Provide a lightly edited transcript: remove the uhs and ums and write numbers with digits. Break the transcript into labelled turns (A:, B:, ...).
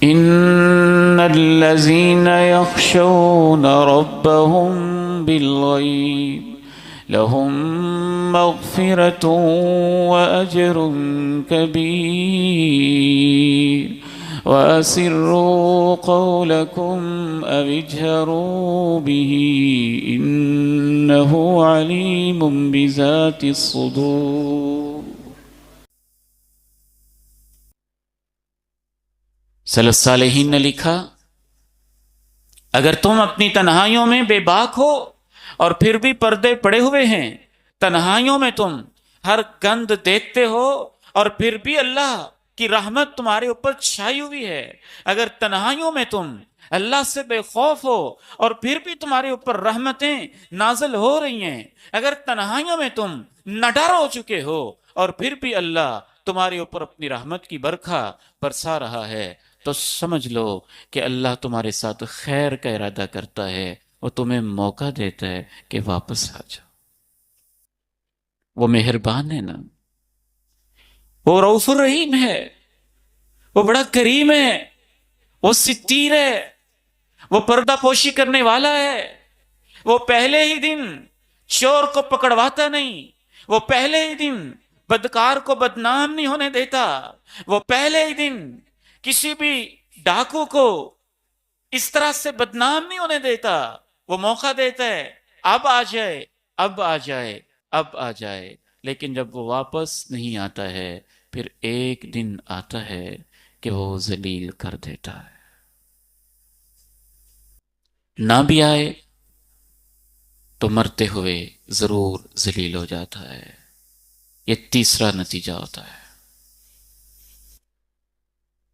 A: إن الذين يخشون ربهم بالغيب لهم مغفرة وأجر كبير وأسروا قولكم أو اجهروا به إنه عليم بذات الصدور۔ سلف صالحین نے لکھا، اگر تم اپنی تنہائیوں میں بے باک ہو اور پھر بھی پردے پڑے ہوئے ہیں، تنہائیوں میں تم ہر گند دیکھتے ہو اور پھر بھی اللہ کی رحمت تمہارے اوپر چھائی ہوئی ہے، اگر تنہائیوں میں تم اللہ سے بے خوف ہو اور پھر بھی تمہارے اوپر رحمتیں نازل ہو رہی ہیں، اگر تنہائیوں میں تم نڈر ہو چکے ہو اور پھر بھی اللہ تمہارے اوپر اپنی رحمت کی برکھا برسا رہا ہے، تو سمجھ لو کہ اللہ تمہارے ساتھ خیر کا ارادہ کرتا ہے، وہ تمہیں موقع دیتا ہے کہ واپس آ جاؤ۔ وہ مہربان ہے نا، وہ رؤوف الرحیم ہے، وہ بڑا کریم ہے، وہ ستیر ہے، وہ پردہ پوشی کرنے والا ہے، وہ پہلے ہی دن چور کو پکڑواتا نہیں، وہ پہلے ہی دن بدکار کو بدنام نہیں ہونے دیتا، وہ پہلے ہی دن کسی بھی ڈاکو کو اس طرح سے بدنام نہیں ہونے دیتا، وہ موقع دیتا ہے اب آ جائے، اب آ جائے، اب آ جائے، لیکن جب وہ واپس نہیں آتا ہے پھر ایک دن آتا ہے کہ وہ ذلیل کر دیتا ہے۔ نہ بھی آئے تو مرتے ہوئے ضرور ذلیل ہو جاتا ہے۔ یہ تیسرا نتیجہ ہوتا ہے۔